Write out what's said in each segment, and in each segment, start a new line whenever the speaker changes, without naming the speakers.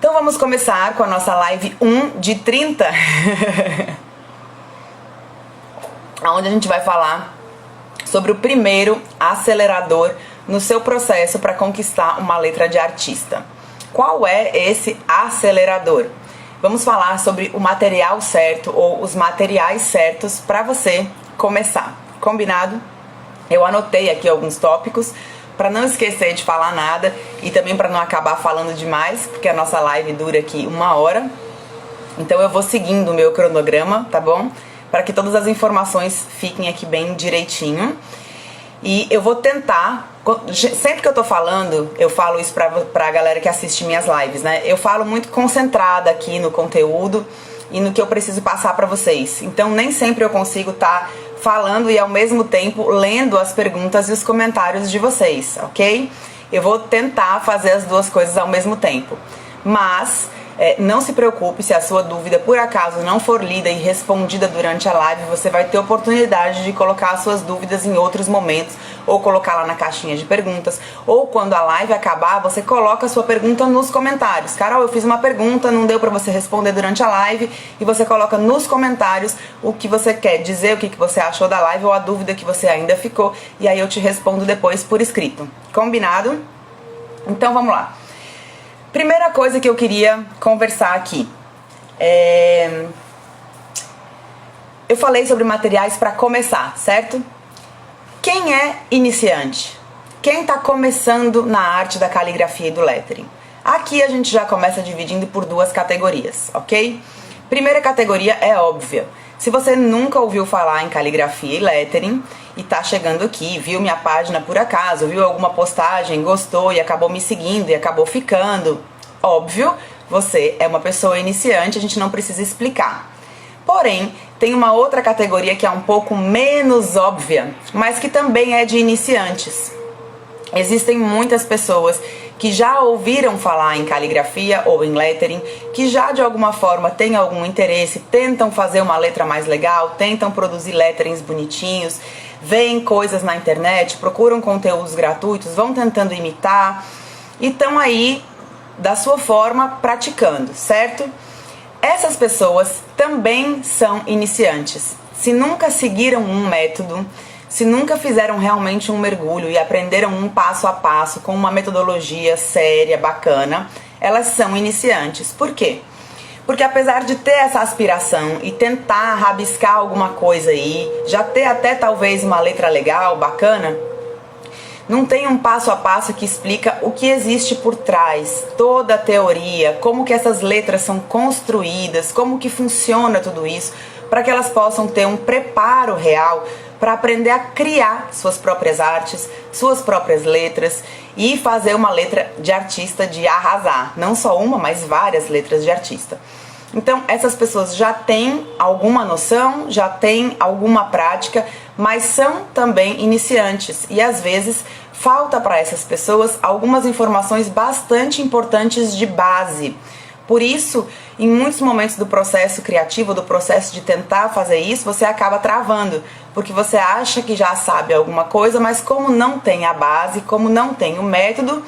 Então vamos começar com a nossa live 1 de 30, onde a gente vai falar sobre o primeiro acelerador no seu processo para conquistar uma letra de artista. Qual é esse acelerador? Vamos falar sobre o material certo ou os materiais certos para você começar. Combinado? Eu anotei aqui alguns tópicos para não esquecer de falar nada e também para não acabar falando demais, porque a nossa live dura aqui 1 hora. Então eu vou seguindo o meu cronograma, tá bom? Para que todas as informações fiquem aqui bem direitinho. E eu vou tentar, sempre que eu tô falando, eu falo isso pra galera que assiste minhas lives, né? Eu falo muito concentrada aqui no conteúdo e no que eu preciso passar pra vocês. Então nem sempre eu consigo estar falando e ao mesmo tempo lendo as perguntas e os comentários de vocês, ok? Eu vou tentar fazer as duas coisas ao mesmo tempo. Mas não se preocupe se a sua dúvida por acaso não for lida e respondida durante a live, você vai ter oportunidade de colocar as suas dúvidas em outros momentos, ou colocar lá na caixinha de perguntas, ou quando a live acabar, você coloca a sua pergunta nos comentários. Carol, eu fiz uma pergunta, não deu pra você responder durante a live, e você coloca nos comentários o que você quer dizer, o que você achou da live, ou a dúvida que você ainda ficou, e aí eu te respondo depois por escrito. Combinado? Então vamos lá. Primeira coisa que eu queria conversar aqui eu falei sobre materiais para começar, certo? Quem é iniciante? Quem está começando na arte da caligrafia e do lettering? Aqui a gente já começa dividindo por duas categorias, ok? Primeira categoria é óbvia. Se você nunca ouviu falar em caligrafia e lettering e tá chegando aqui, viu minha página por acaso, viu alguma postagem, gostou e acabou me seguindo e acabou ficando, óbvio, você é uma pessoa iniciante, a gente não precisa explicar. Porém, tem uma outra categoria que é um pouco menos óbvia, mas que também é de iniciantes. Existem muitas pessoas que já ouviram falar em caligrafia ou em lettering, que já de alguma forma têm algum interesse, tentam fazer uma letra mais legal, tentam produzir letterings bonitinhos, veem coisas na internet, procuram conteúdos gratuitos, vão tentando imitar e estão aí da sua forma praticando, certo? Essas pessoas também são iniciantes. Se nunca seguiram um método, se nunca fizeram realmente um mergulho e aprenderam um passo a passo com uma metodologia séria, bacana, elas são iniciantes. Por quê? Porque apesar de ter essa aspiração e tentar rabiscar alguma coisa aí, já ter até talvez uma letra legal, bacana, não tem um passo a passo que explica o que existe por trás, toda a teoria, como que essas letras são construídas, como que funciona tudo isso, para que elas possam ter um preparo real para aprender a criar suas próprias artes, suas próprias letras e fazer uma letra de artista de arrasar. Não só uma, mas várias letras de artista. Então, essas pessoas já têm alguma noção, já têm alguma prática, mas são também iniciantes. E às vezes falta para essas pessoas algumas informações bastante importantes de base. Por isso, em muitos momentos do processo criativo, do processo de tentar fazer isso, você acaba travando, porque você acha que já sabe alguma coisa, mas como não tem a base, como não tem o método,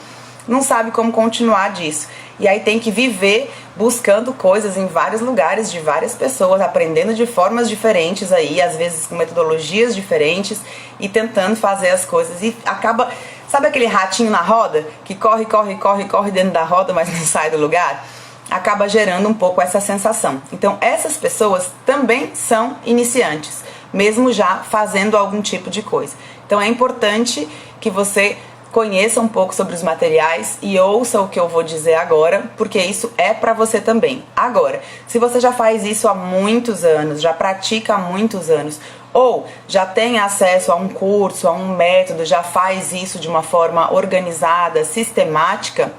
não sabe como continuar disso. E aí tem que viver buscando coisas em vários lugares, de várias pessoas, aprendendo de formas diferentes aí, às vezes com metodologias diferentes e tentando fazer as coisas. E acaba, sabe aquele ratinho na roda? Que corre, corre, corre, corre dentro da roda, mas não sai do lugar? Acaba gerando um pouco essa sensação. Então essas pessoas também são iniciantes, mesmo já fazendo algum tipo de coisa. Então é importante que você conheça um pouco sobre os materiais e ouça o que eu vou dizer agora, porque isso é para você também. Agora, se você já faz isso há muitos anos, já pratica há muitos anos, ou já tem acesso a um curso, a um método, já faz isso de uma forma organizada, sistemática,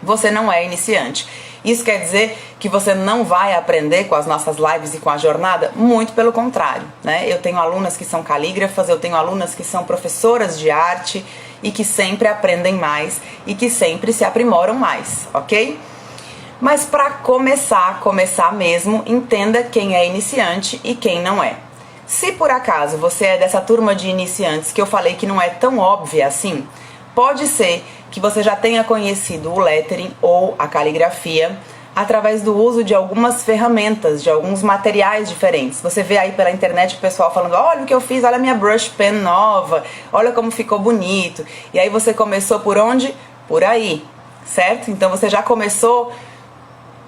você não é iniciante. Isso quer dizer que você não vai aprender com as nossas lives e com a jornada? Muito pelo contrário, né? Eu tenho alunas que são calígrafas, eu tenho alunas que são professoras de arte e que sempre aprendem mais e que sempre se aprimoram mais, ok? Mas para começar mesmo, entenda quem é iniciante e quem não é. Se por acaso você é dessa turma de iniciantes que eu falei que não é tão óbvia assim, Pode ser que você já tenha conhecido o lettering ou a caligrafia através do uso de algumas ferramentas, de alguns materiais diferentes. Você vê aí pela internet o pessoal falando, olha o que eu fiz, olha a minha brush pen nova, olha como ficou bonito. E aí você começou por onde? Por aí, certo? Então você já começou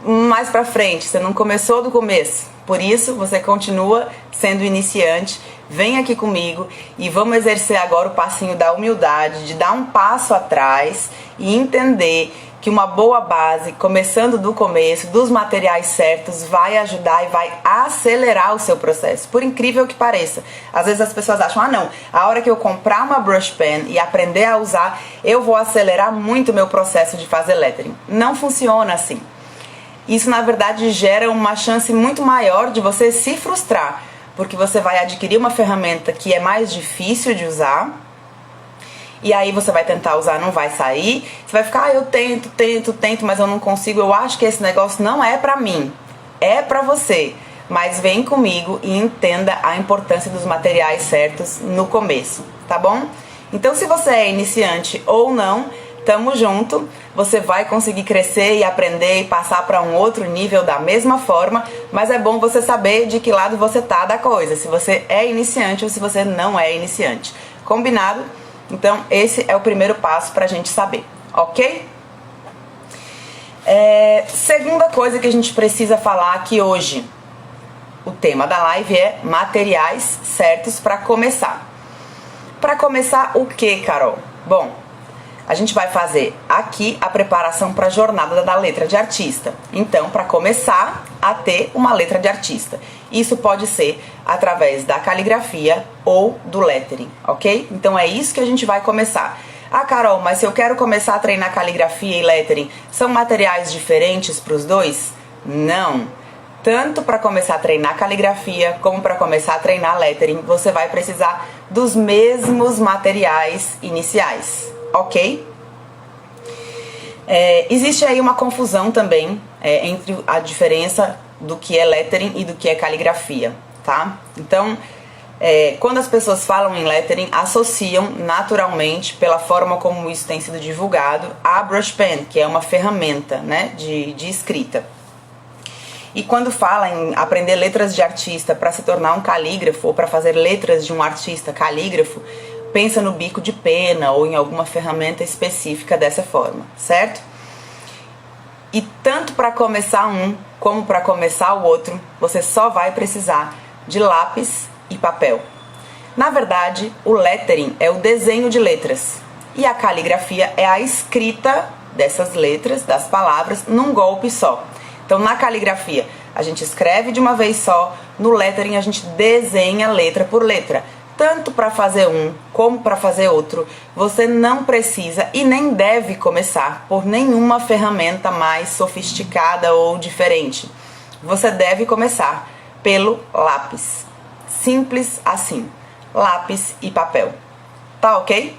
mais pra frente, você não começou do começo. Por isso, você continua sendo iniciante. Vem aqui comigo e vamos exercer agora o passinho da humildade, de dar um passo atrás e entender que uma boa base, começando do começo, dos materiais certos, vai ajudar e vai acelerar o seu processo. Por incrível que pareça. Às vezes as pessoas acham, ah não, a hora que eu comprar uma brush pen e aprender a usar, eu vou acelerar muito o meu processo de fazer lettering. Não funciona assim. Isso, na verdade, gera uma chance muito maior de você se frustrar, porque você vai adquirir uma ferramenta que é mais difícil de usar, e aí você vai tentar usar, não vai sair, você vai ficar, eu tento, mas eu não consigo, eu acho que esse negócio não é pra mim, é pra você, mas vem comigo e entenda a importância dos materiais certos no começo, tá bom? Então, se você é iniciante ou não, tamo junto, você vai conseguir crescer e aprender e passar para um outro nível da mesma forma, mas é bom você saber de que lado você tá da coisa, se você é iniciante ou se você não é iniciante. Combinado? Então esse é o primeiro passo pra gente saber, ok? Segunda coisa que a gente precisa falar aqui hoje, o tema da live é materiais certos para começar. Para começar o que, Carol? Bom, a gente vai fazer aqui a preparação para a jornada da letra de artista. Então, para começar a ter uma letra de artista. Isso pode ser através da caligrafia ou do lettering, ok? Então é isso que a gente vai começar. Ah, Carol, mas se eu quero começar a treinar caligrafia e lettering, são materiais diferentes para os dois? Não. Tanto para começar a treinar caligrafia como para começar a treinar lettering, você vai precisar dos mesmos materiais iniciais. Ok? Existe aí uma confusão também entre a diferença do que é lettering e do que é caligrafia, tá? Então, quando as pessoas falam em lettering, associam naturalmente, pela forma como isso tem sido divulgado, a brush pen, que é uma ferramenta, né, de escrita. E quando fala em aprender letras de artista para se tornar um calígrafo ou para fazer letras de um artista calígrafo, pensa no bico de pena ou em alguma ferramenta específica dessa forma, certo? E tanto para começar um como para começar o outro, você só vai precisar de lápis e papel. Na verdade, o lettering é o desenho de letras e a caligrafia é a escrita dessas letras, das palavras, num golpe só. Então, na caligrafia, a gente escreve de uma vez só, no lettering a gente desenha letra por letra. Tanto para fazer um como para fazer outro, você não precisa e nem deve começar por nenhuma ferramenta mais sofisticada ou diferente. Você deve começar pelo lápis. Simples assim, lápis e papel. Tá ok?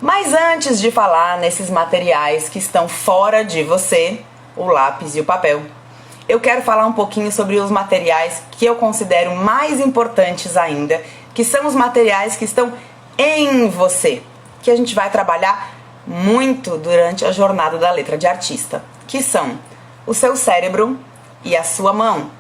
Mas antes de falar nesses materiais que estão fora de você, o lápis e o papel, eu quero falar um pouquinho sobre os materiais que eu considero mais importantes ainda, que são os materiais que estão em você, que a gente vai trabalhar muito durante a jornada da letra de artista, que são o seu cérebro e a sua mão.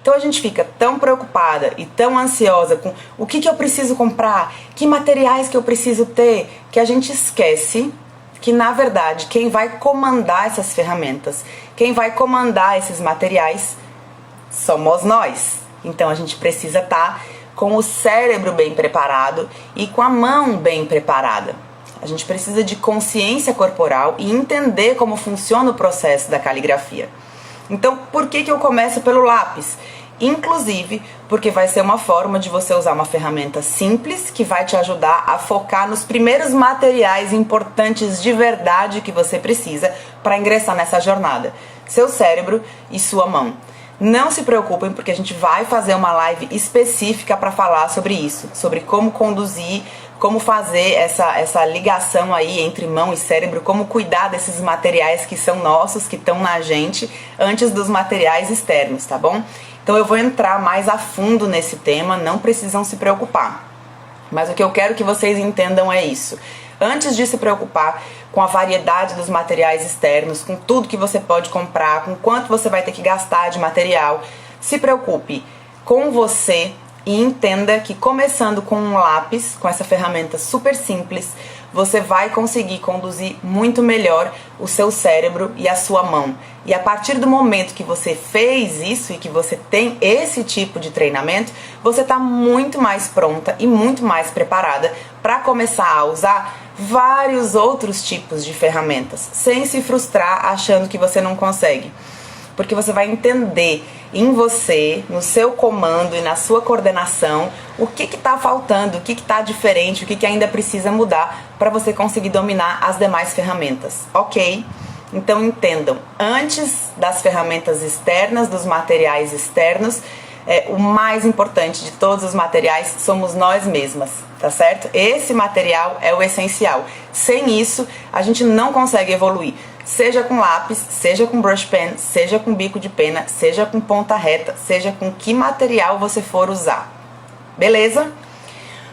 Então a gente fica tão preocupada e tão ansiosa com o que eu preciso comprar, que materiais que eu preciso ter, que a gente esquece que, na verdade, quem vai comandar essas ferramentas, quem vai comandar esses materiais, somos nós. Então a gente precisa estar com o cérebro bem preparado e com a mão bem preparada. A gente precisa de consciência corporal e entender como funciona o processo da caligrafia. Então, por que eu começo pelo lápis? Inclusive, porque vai ser uma forma de você usar uma ferramenta simples que vai te ajudar a focar nos primeiros materiais importantes de verdade que você precisa para ingressar nessa jornada. Seu cérebro e sua mão. Não se preocupem, porque a gente vai fazer uma live específica para falar sobre isso, sobre como conduzir, como fazer essa ligação aí entre mão e cérebro, como cuidar desses materiais que são nossos, que estão na gente, antes dos materiais externos, tá bom? Então eu vou entrar mais a fundo nesse tema, não precisam se preocupar. Mas o que eu quero que vocês entendam é isso. Antes de se preocupar com a variedade dos materiais externos, com tudo que você pode comprar, com quanto você vai ter que gastar de material, se preocupe com você e entenda que começando com um lápis, com essa ferramenta super simples, você vai conseguir conduzir muito melhor o seu cérebro e a sua mão. E a partir do momento que você fez isso e que você tem esse tipo de treinamento, você está muito mais pronta e muito mais preparada para começar a usar vários outros tipos de ferramentas, sem se frustrar achando que você não consegue. Porque você vai entender em você, no seu comando e na sua coordenação, o que está faltando, o que está diferente, o que ainda precisa mudar para você conseguir dominar as demais ferramentas, ok? Então entendam, antes das ferramentas externas, dos materiais externos, o mais importante de todos os materiais somos nós mesmas, tá certo? Esse material é o essencial. Sem isso, a gente não consegue evoluir. Seja com lápis, seja com brush pen, seja com bico de pena, seja com ponta reta, seja com que material você for usar. Beleza?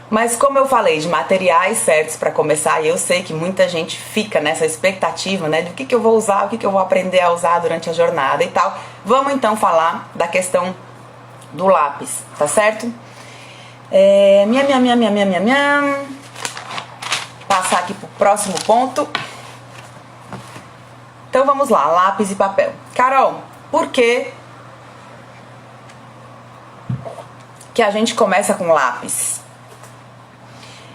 Mas como eu falei de materiais certos para começar, e eu sei que muita gente fica nessa expectativa, né, do que eu vou usar, o que eu vou aprender a usar durante a jornada e tal, vamos então falar da questão do lápis, tá certo? Passar aqui pro próximo ponto. Então vamos lá, lápis e papel. Carol, por que a gente começa com lápis?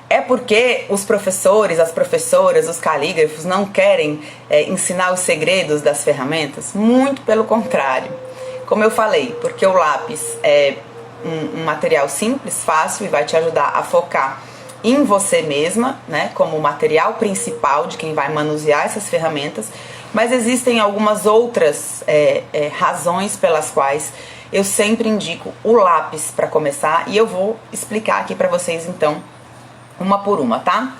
É porque os professores, as professoras, os calígrafos não querem ensinar os segredos das ferramentas? Muito pelo contrário. Como eu falei, porque o lápis é um material simples, fácil e vai te ajudar a focar em você mesma, né, como o material principal de quem vai manusear essas ferramentas. Mas existem algumas outras razões pelas quais eu sempre indico o lápis para começar, e eu vou explicar aqui para vocês então, uma por uma, tá?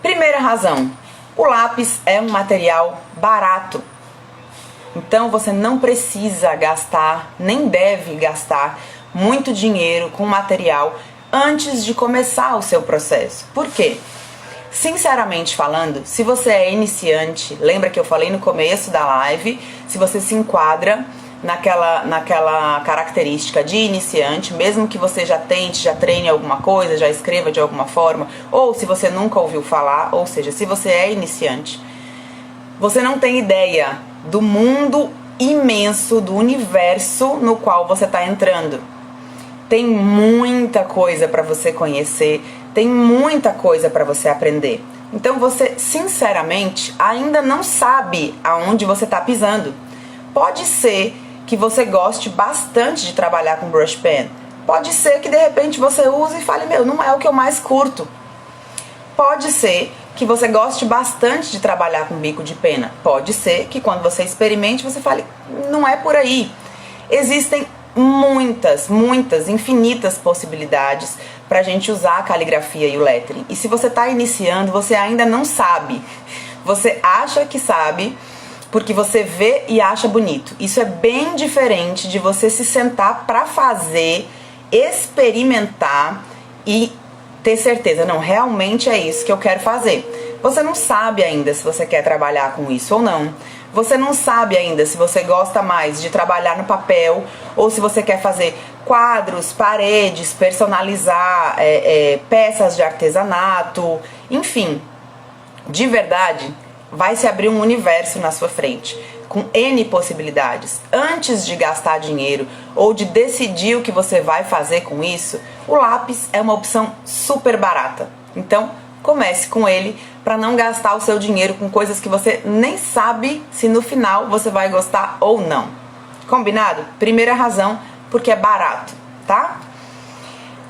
Primeira razão, o lápis é um material barato, então você não precisa gastar, nem deve gastar muito dinheiro com material antes de começar o seu processo. Por quê? Sinceramente falando, se você é iniciante, lembra que eu falei no começo da live, se você se enquadra naquela característica de iniciante, mesmo que você já tente, já treine alguma coisa, já escreva de alguma forma, ou se você nunca ouviu falar, ou seja, se você é iniciante, você não tem ideia do mundo imenso, do universo no qual você está entrando. Tem muita coisa para você conhecer, tem muita coisa para você aprender. Então você, sinceramente, ainda não sabe aonde você está pisando. Pode ser que você goste bastante de trabalhar com brush pen. Pode ser que de repente você use e fale, não é o que eu mais curto. Pode ser que você goste bastante de trabalhar com bico de pena. Pode ser que quando você experimente, você fale, não é por aí. Existem muitas, infinitas possibilidades pra gente usar a caligrafia e o lettering. E se você está iniciando, você ainda não sabe. Você acha que sabe porque você vê e acha bonito. Isso é bem diferente de você se sentar para fazer, experimentar e ter certeza, não, realmente é isso que eu quero fazer. Você não sabe ainda se você quer trabalhar com isso ou não. Você não sabe ainda se você gosta mais de trabalhar no papel ou se você quer fazer quadros, paredes, personalizar peças de artesanato, enfim. De verdade, vai se abrir um universo na sua frente, com N possibilidades. Antes de gastar dinheiro ou de decidir o que você vai fazer com isso, o lápis é uma opção super barata. Então, comece com ele para não gastar o seu dinheiro com coisas que você nem sabe se no final você vai gostar ou não. Combinado? Primeira razão, porque é barato, tá?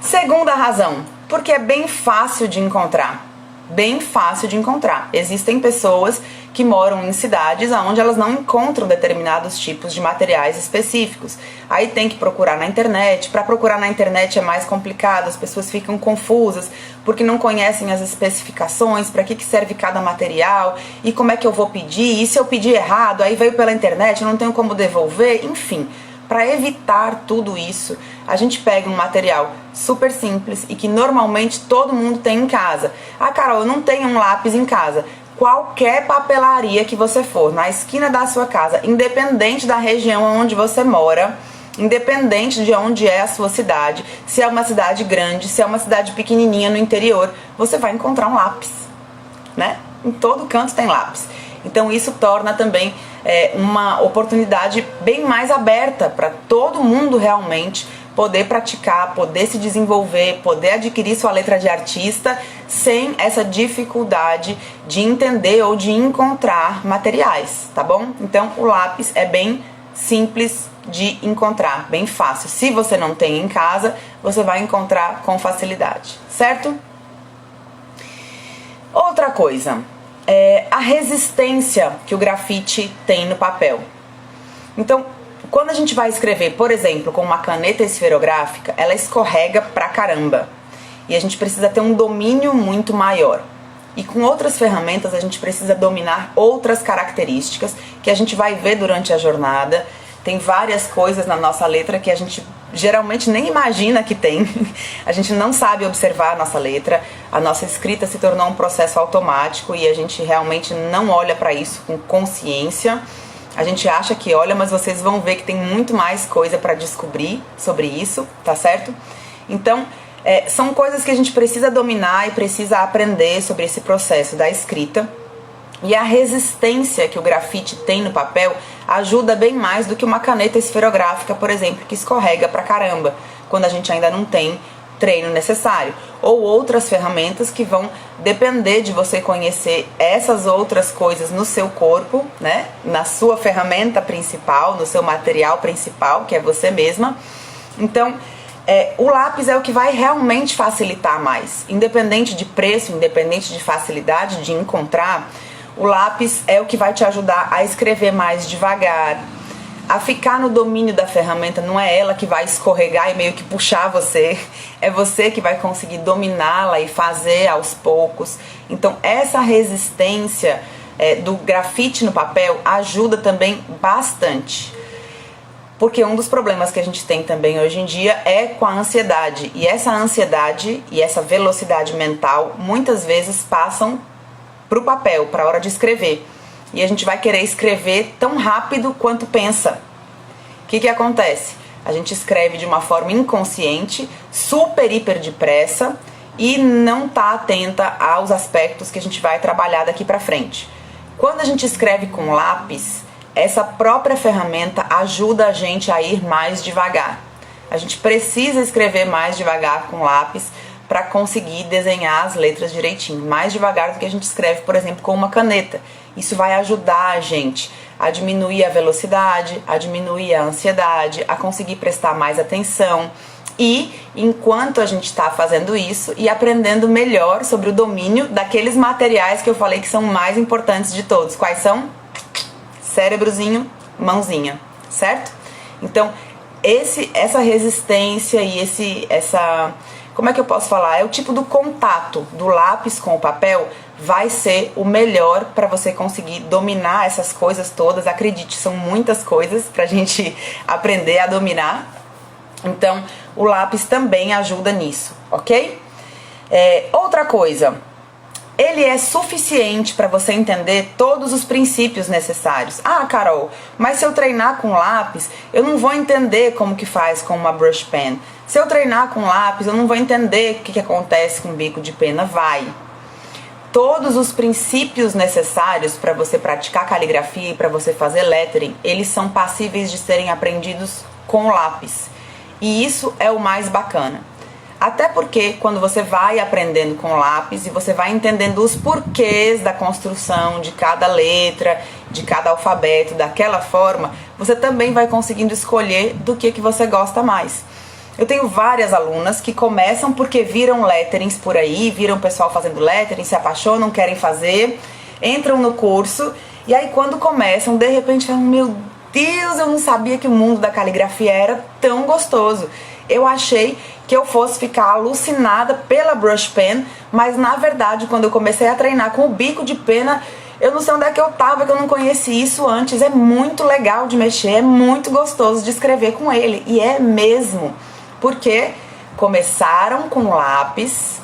Segunda razão, porque é bem fácil de encontrar. Bem fácil de encontrar. Existem pessoas que moram em cidades onde elas não encontram determinados tipos de materiais específicos. Aí tem que procurar na internet. Para procurar na internet é mais complicado, as pessoas ficam confusas porque não conhecem as especificações, para que serve cada material e como é que eu vou pedir, e se eu pedir errado, aí veio pela internet, eu não tenho como devolver, enfim. para evitar tudo isso, a gente pega um material super simples e que normalmente todo mundo tem em casa. Ah, Carol, eu não tenho um lápis em casa. Qualquer papelaria que você for, na esquina da sua casa, independente da região onde você mora, independente de onde é a sua cidade, se é uma cidade grande, se é uma cidade pequenininha no interior, você vai encontrar um lápis, né? Em todo canto tem lápis. Então isso torna também uma oportunidade bem mais aberta para todo mundo realmente poder praticar, poder se desenvolver, poder adquirir sua letra de artista sem essa dificuldade de entender ou de encontrar materiais, tá bom? Então o lápis é bem simples de encontrar, bem fácil. Se você não tem em casa, você vai encontrar com facilidade, certo? Outra coisa, a resistência que o grafite tem no papel. Então, quando a gente vai escrever, por exemplo, com uma caneta esferográfica, ela escorrega pra caramba. E a gente precisa ter um domínio muito maior. E com outras ferramentas a gente precisa dominar outras características que a gente vai ver durante a jornada. Tem várias coisas na nossa letra que a gente geralmente nem imagina que tem. A gente não sabe observar a nossa letra. A nossa escrita se tornou um processo automático e a gente realmente não olha para isso com consciência. A gente acha que olha, mas vocês vão ver que tem muito mais coisa para descobrir sobre isso, tá certo? Então, são coisas que a gente precisa dominar e precisa aprender sobre esse processo da escrita. E a resistência que o grafite tem no papel ajuda bem mais do que uma caneta esferográfica, por exemplo, que escorrega pra caramba, quando a gente ainda não tem treino necessário. Ou outras ferramentas que vão depender de você conhecer essas outras coisas no seu corpo, né? Na sua ferramenta principal, no seu material principal, que é você mesma. Então, o lápis é o que vai realmente facilitar mais. Independente de preço, independente de facilidade de encontrar, o lápis é o que vai te ajudar a escrever mais devagar, a ficar no domínio da ferramenta. Não é ela que vai escorregar e meio que puxar você, é você que vai conseguir dominá-la e fazer aos poucos. Então essa resistência do grafite no papel ajuda também bastante. Porque um dos problemas que a gente tem também hoje em dia é com a ansiedade. E essa ansiedade e essa velocidade mental muitas vezes passam para o papel, para a hora de escrever. E a gente vai querer escrever tão rápido quanto pensa. O que acontece? A gente escreve de uma forma inconsciente, super, hiper depressa e não está atenta aos aspectos que a gente vai trabalhar daqui para frente. Quando a gente escreve com lápis, essa própria ferramenta ajuda a gente a ir mais devagar. A gente precisa escrever mais devagar com lápis para conseguir desenhar as letras direitinho, mais devagar do que a gente escreve, por exemplo, com uma caneta. Isso vai ajudar a gente a diminuir a velocidade, a diminuir a ansiedade, a conseguir prestar mais atenção. E enquanto a gente está fazendo isso e aprendendo melhor sobre o domínio daqueles materiais que eu falei que são mais importantes de todos. Quais são? Cérebrozinho, mãozinha, certo? Então, essa resistência e como é que eu posso falar? É o tipo do contato do lápis com o papel vai ser o melhor para você conseguir dominar essas coisas todas. Acredite, são muitas coisas pra gente aprender a dominar. Então, o lápis também ajuda nisso, ok? Outra coisa, ele é suficiente para você entender todos os princípios necessários. Ah, Carol, mas se eu treinar com lápis, eu não vou entender como que faz com uma brush pen. Se eu treinar com lápis, eu não vou entender o que acontece com bico de pena. Vai. Todos os princípios necessários para você praticar caligrafia e para você fazer lettering, eles são passíveis de serem aprendidos com lápis. E isso é o mais bacana. Até porque quando você vai aprendendo com lápis e você vai entendendo os porquês da construção de cada letra, de cada alfabeto, daquela forma, você também vai conseguindo escolher do que você gosta mais. Eu tenho várias alunas que começam porque viram letterings por aí, viram o pessoal fazendo lettering, se apaixonam, querem fazer, entram no curso e aí quando começam, de repente falam, meu Deus, eu não sabia que o mundo da caligrafia era tão gostoso. Eu achei que eu fosse ficar alucinada pela brush pen, mas na verdade quando eu comecei a treinar com o bico de pena, eu não sei onde é que eu tava, que eu não conheci isso antes. É muito legal de mexer, é muito gostoso de escrever com ele. E é mesmo, porque começaram com lápis,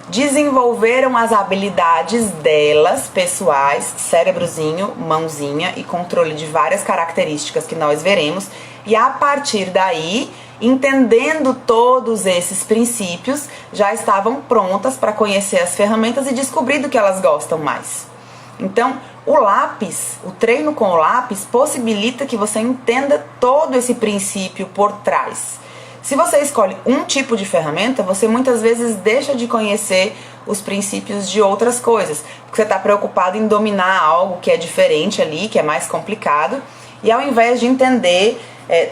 desenvolveram as habilidades delas, pessoais, cérebrozinho, mãozinha e controle de várias características que nós veremos. E a partir daí, entendendo todos esses princípios, já estavam prontas para conhecer as ferramentas e descobrir do que elas gostam mais. Então, o lápis, o treino com o lápis, possibilita que você entenda todo esse princípio por trás. Se você escolhe um tipo de ferramenta, você muitas vezes deixa de conhecer os princípios de outras coisas, porque você está preocupado em dominar algo que é diferente ali, que é mais complicado, e ao invés de entender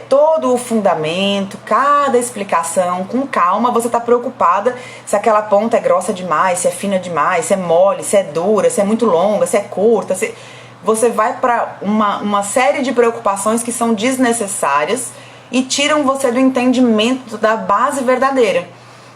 todo o fundamento, cada explicação com calma, você está preocupada se aquela ponta é grossa demais, se é fina demais, se é mole, se é dura, se é muito longa, se é curta. Você vai para uma série de preocupações que são desnecessárias e tiram você do entendimento da base verdadeira.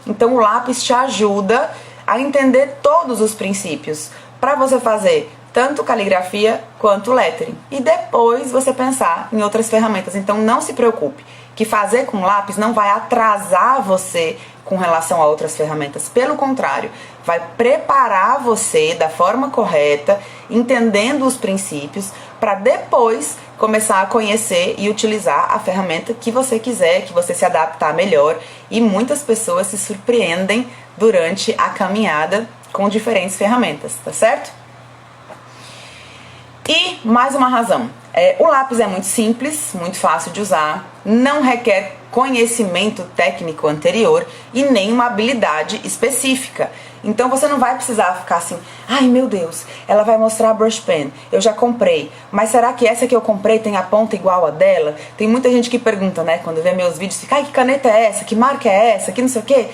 Então o lápis te ajuda a entender todos os princípios para você fazer tanto caligrafia quanto lettering. E depois você pensar em outras ferramentas. Então não se preocupe, que fazer com lápis não vai atrasar você com relação a outras ferramentas. Pelo contrário, vai preparar você da forma correta, entendendo os princípios, para depois começar a conhecer e utilizar a ferramenta que você quiser, que você se adaptar melhor. E muitas pessoas se surpreendem durante a caminhada com diferentes ferramentas, tá certo? E mais uma razão, o lápis é muito simples, muito fácil de usar, não requer conhecimento técnico anterior e nem uma habilidade específica. Então você não vai precisar ficar assim, ai meu Deus, ela vai mostrar a brush pen, eu já comprei, mas será que essa que eu comprei tem a ponta igual a dela? Tem muita gente que pergunta, né, quando vê meus vídeos, fica, ai, que caneta é essa, que marca é essa, que não sei o que.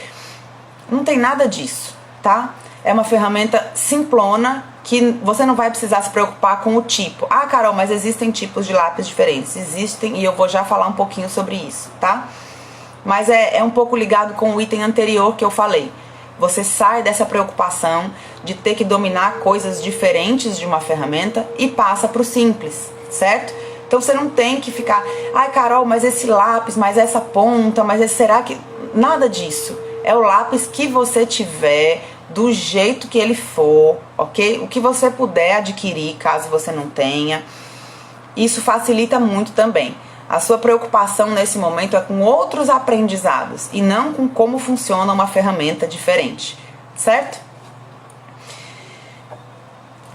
Não tem nada disso, tá? É uma ferramenta simplona, que você não vai precisar se preocupar com o tipo. Ah, Carol, mas existem tipos de lápis diferentes. Existem, e eu vou já falar um pouquinho sobre isso, tá? Mas é um pouco ligado com o item anterior que eu falei. Você sai dessa preocupação de ter que dominar coisas diferentes de uma ferramenta e passa para o simples, certo? Então você não tem que ficar, ai Carol, mas esse lápis, mas essa ponta, mas será que... Nada disso. É o lápis que você tiver, do jeito que ele for, ok? O que você puder adquirir, caso você não tenha. Isso facilita muito também. A sua preocupação nesse momento é com outros aprendizados e não com como funciona uma ferramenta diferente, certo?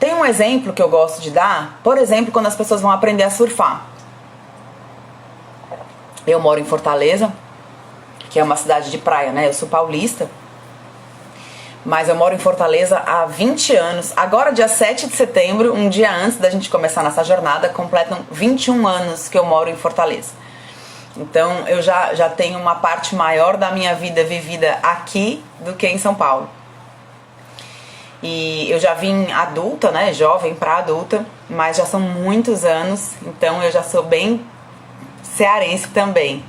Tem um exemplo que eu gosto de dar, por exemplo, quando as pessoas vão aprender a surfar. Eu moro em Fortaleza, que é uma cidade de praia, né? Eu sou paulista, mas eu moro em Fortaleza há 20 anos. Agora, dia 7 de setembro, um dia antes da gente começar nossa jornada, completam 21 anos que eu moro em Fortaleza. Então, eu já tenho uma parte maior da minha vida vivida aqui do que em São Paulo. E eu já vim adulta, né? Jovem para adulta, mas já são muitos anos, então eu já sou bem cearense também.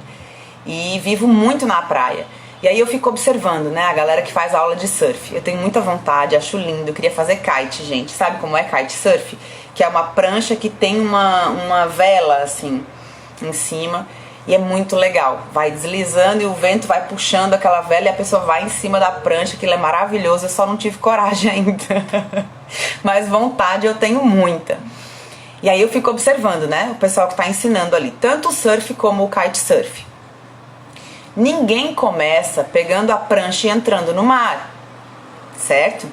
E vivo muito na praia. E aí eu fico observando, né, a galera que faz aula de surf. Eu tenho muita vontade, acho lindo, eu queria fazer kite, gente. Sabe como é kite surf? Que é uma prancha que tem uma vela, assim, em cima. E é muito legal. Vai deslizando e o vento vai puxando aquela vela e a pessoa vai em cima da prancha. Aquilo é maravilhoso, eu só não tive coragem ainda. Mas vontade eu tenho muita. E aí eu fico observando, né, o pessoal que está ensinando ali, tanto o surf como o kite surf. Ninguém começa pegando a prancha e entrando no mar, certo?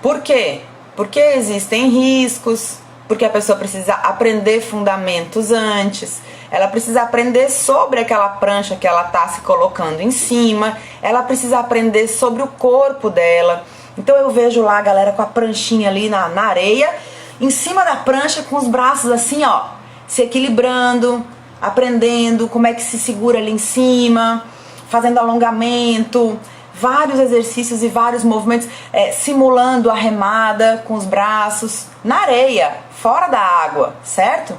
Por quê? Porque existem riscos, porque a pessoa precisa aprender fundamentos antes, ela precisa aprender sobre aquela prancha que ela está se colocando em cima, ela precisa aprender sobre o corpo dela. Então eu vejo lá a galera com a pranchinha ali na areia, em cima da prancha com os braços assim, ó, se equilibrando, aprendendo como é que se segura ali em cima, fazendo alongamento, vários exercícios e vários movimentos, simulando a remada com os braços, na areia, fora da água, certo?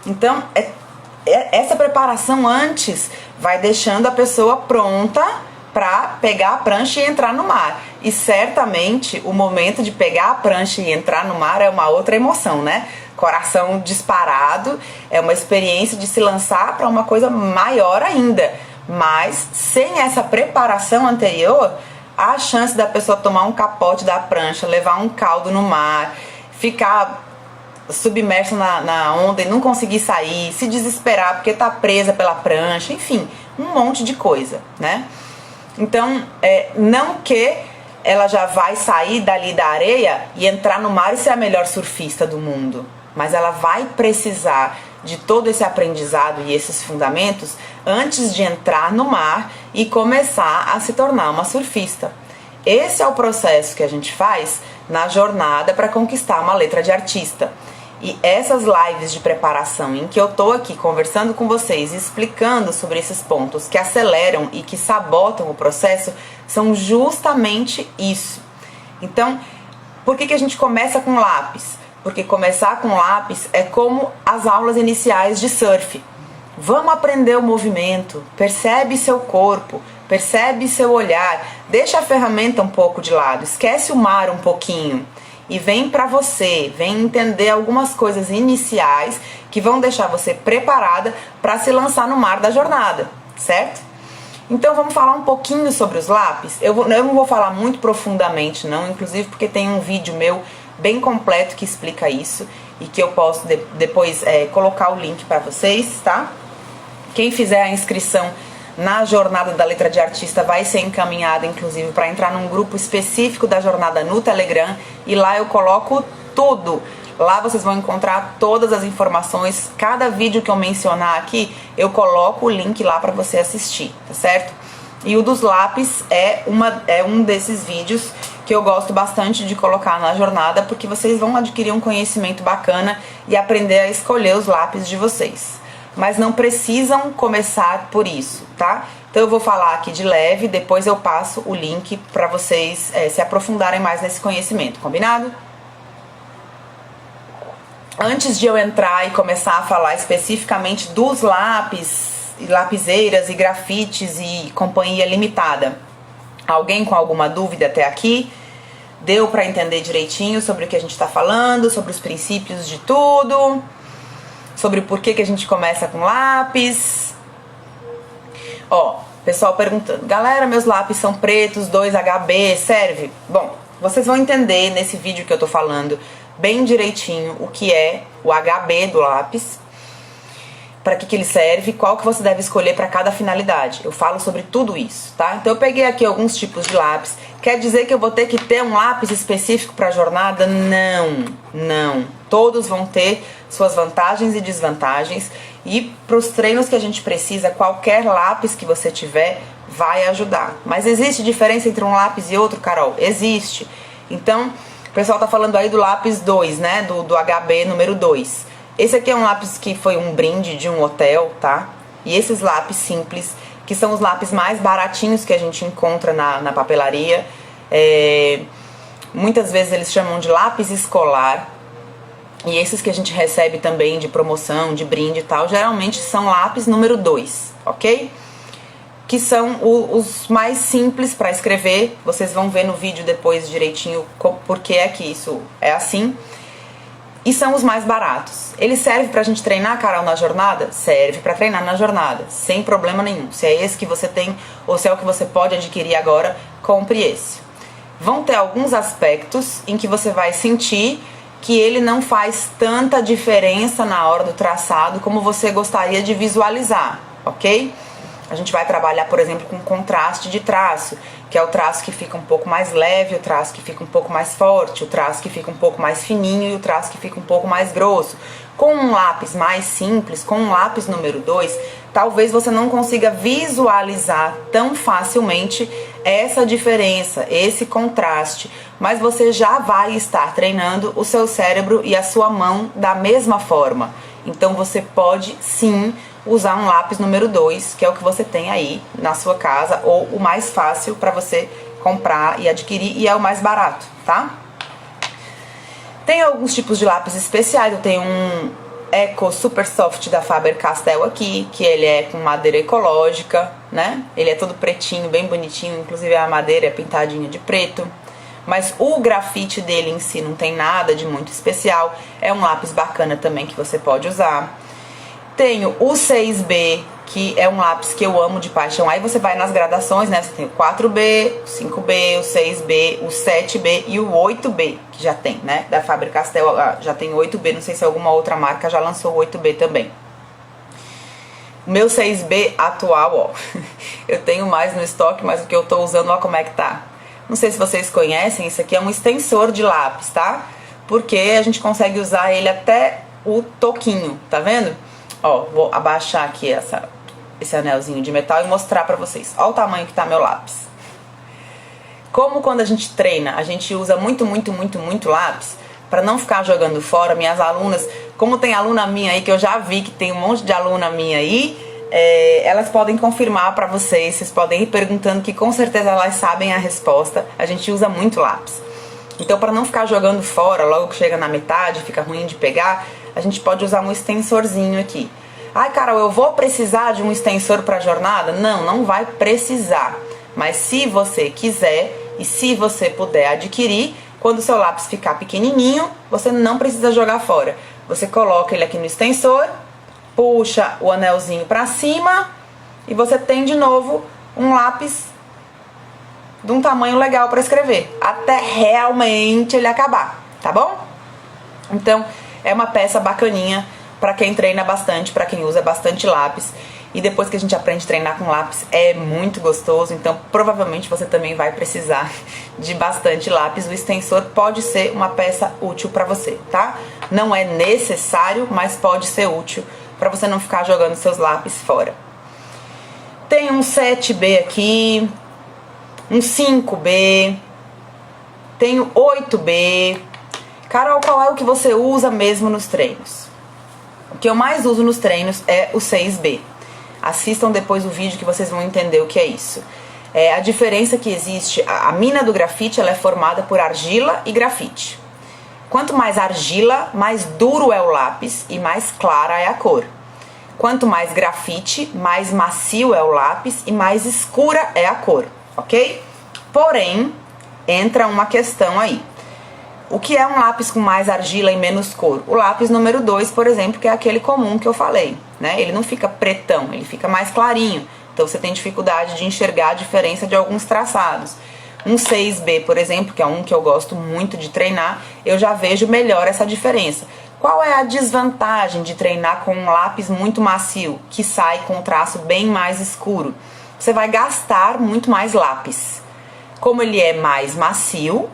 Então, essa preparação antes vai deixando a pessoa pronta para pegar a prancha e entrar no mar. E certamente o momento de pegar a prancha e entrar no mar é uma outra emoção, né? Coração disparado, é uma experiência de se lançar para uma coisa maior ainda. Mas sem essa preparação anterior, a chance da pessoa tomar um capote da prancha, levar um caldo no mar, ficar submerso na onda e não conseguir sair, se desesperar porque tá presa pela prancha, enfim, um monte de coisa, né? Então, não que ela já vai sair dali da areia e entrar no mar e ser a melhor surfista do mundo, mas ela vai precisar de todo esse aprendizado e esses fundamentos antes de entrar no mar e começar a se tornar uma surfista. Esse é o processo que a gente faz na jornada para conquistar uma letra de artista. E essas lives de preparação em que eu tô aqui conversando com vocês, explicando sobre esses pontos que aceleram e que sabotam o processo, são justamente isso. Então, por que a gente começa com lápis? Porque começar com lápis é como as aulas iniciais de surf. Vamos aprender o movimento, percebe seu corpo, percebe seu olhar, deixa a ferramenta um pouco de lado, esquece o mar um pouquinho. E vem pra você, vem entender algumas coisas iniciais que vão deixar você preparada para se lançar no mar da jornada, certo? Então vamos falar um pouquinho sobre os lápis. Eu não vou falar muito profundamente não, inclusive porque tem um vídeo meu bem completo que explica isso e que eu posso depois colocar o link para vocês, tá? Quem fizer a inscrição na jornada da letra de artista vai ser encaminhada inclusive para entrar num grupo específico da jornada no Telegram e lá eu coloco tudo. Lá vocês vão encontrar todas as informações, cada vídeo que eu mencionar aqui eu coloco o link lá para você assistir, tá certo? E o dos lápis é um desses vídeos que eu gosto bastante de colocar na jornada porque vocês vão adquirir um conhecimento bacana e aprender a escolher os lápis de vocês. Mas não precisam começar por isso, tá? Então eu vou falar aqui de leve, depois eu passo o link para vocês se aprofundarem mais nesse conhecimento, combinado? Antes de eu entrar e começar a falar especificamente dos lápis, lapiseiras e grafites e companhia limitada, alguém com alguma dúvida até aqui? Deu para entender direitinho sobre o que a gente está falando, sobre os princípios de tudo? Sobre por que a gente começa com lápis. Ó, pessoal perguntando, galera, meus lápis são pretos, 2HB, serve? Bom, vocês vão entender nesse vídeo que eu tô falando bem direitinho o que é o HB do lápis, para que ele serve, qual que você deve escolher para cada finalidade. Eu falo sobre tudo isso, tá? Então eu peguei aqui alguns tipos de lápis. Quer dizer que eu vou ter que ter um lápis específico para a jornada? Não, não. Todos vão ter suas vantagens e desvantagens. E para os treinos que a gente precisa, qualquer lápis que você tiver vai ajudar. Mas existe diferença entre um lápis e outro, Carol? Existe. Então, o pessoal tá falando aí do lápis 2, né? Do HB número 2. Esse aqui é um lápis que foi um brinde de um hotel, tá? E esses lápis simples, que são os lápis mais baratinhos que a gente encontra na papelaria. Muitas vezes eles chamam de lápis escolar. E esses que a gente recebe também de promoção, de brinde e tal, geralmente são lápis número 2, ok? Que são os mais simples para escrever. Vocês vão ver no vídeo depois direitinho por que é que isso é assim. E são os mais baratos. Ele serve pra gente treinar, Carol, na jornada? Serve pra treinar na jornada, sem problema nenhum. Se é esse que você tem ou se é o que você pode adquirir agora, compre esse. Vão ter alguns aspectos em que você vai sentir que ele não faz tanta diferença na hora do traçado como você gostaria de visualizar, ok? A gente vai trabalhar, por exemplo, com contraste de traço, que é o traço que fica um pouco mais leve, o traço que fica um pouco mais forte, o traço que fica um pouco mais fininho e o traço que fica um pouco mais grosso. Com um lápis mais simples, com um lápis número 2, talvez você não consiga visualizar tão facilmente essa diferença, esse contraste, mas você já vai estar treinando o seu cérebro e a sua mão da mesma forma. Então você pode sim usar um lápis número 2, que é o que você tem aí na sua casa, ou o mais fácil para você comprar e adquirir, e é o mais barato, tá? Tem alguns tipos de lápis especiais. Eu tenho um Eco Super Soft da Faber-Castell aqui, que ele é com madeira ecológica, né? Ele é todo pretinho, bem bonitinho, inclusive a madeira é pintadinha de preto. Mas o grafite dele em si não tem nada de muito especial. É um lápis bacana também que você pode usar. Tenho o 6B, que é um lápis que eu amo de paixão. Aí você vai nas gradações, né? Você tem o 4B, o 5B, o 6B, o 7B e o 8B, que já tem, né? Da Faber-Castell já tem o 8B, não sei se alguma outra marca já lançou o 8B também. O meu 6B atual, ó, eu tenho mais no estoque, mas o que eu tô usando, ó como é que tá. Não sei se vocês conhecem, isso aqui é um extensor de lápis, tá? Porque a gente consegue usar ele até o toquinho, tá vendo? Ó, vou abaixar aqui esse anelzinho de metal e mostrar pra vocês. Ó o tamanho que tá meu lápis. Como quando a gente treina, a gente usa muito lápis, pra não ficar jogando fora, minhas alunas, como tem aluna minha aí, que eu já vi que tem um monte de aluna minha aí, elas podem confirmar pra vocês podem ir perguntando que com certeza elas sabem a resposta. A gente usa muito lápis. Então, pra não ficar jogando fora, logo que chega na metade, fica ruim de pegar, a gente pode usar um extensorzinho aqui. Ai, Carol, eu vou precisar de um extensor para jornada? Não, não vai precisar. Mas se você quiser e se você puder adquirir, quando o seu lápis ficar pequenininho, você não precisa jogar fora. Você coloca ele aqui no extensor, puxa o anelzinho para cima e você tem de novo um lápis de um tamanho legal para escrever, até realmente ele acabar, tá bom? Então, é uma peça bacaninha para quem treina bastante, para quem usa bastante lápis. E depois que a gente aprende a treinar com lápis, é muito gostoso. Então, provavelmente você também vai precisar de bastante lápis. O extensor pode ser uma peça útil para você, tá? Não é necessário, mas pode ser útil para você não ficar jogando seus lápis fora. Tem um 7B aqui, um 5B, tenho 8B. Carol, qual é o que você usa mesmo nos treinos? O que eu mais uso nos treinos é o 6B. Assistam depois o vídeo que vocês vão entender o que é isso. A diferença que existe, a mina do grafite ela é formada por argila e grafite. Quanto mais argila, mais duro é o lápis e mais clara é a cor. Quanto mais grafite, mais macio é o lápis e mais escura é a cor, ok? Porém, entra uma questão aí. O que é um lápis com mais argila e menos cor? O lápis número 2, por exemplo, que é aquele comum que eu falei, né? Ele não fica pretão, ele fica mais clarinho. Então você tem dificuldade de enxergar a diferença de alguns traçados. Um 6B, por exemplo, que é um que eu gosto muito de treinar, eu já vejo melhor essa diferença. Qual é a desvantagem de treinar com um lápis muito macio, que sai com um traço bem mais escuro? Você vai gastar muito mais lápis. Como ele é mais macio,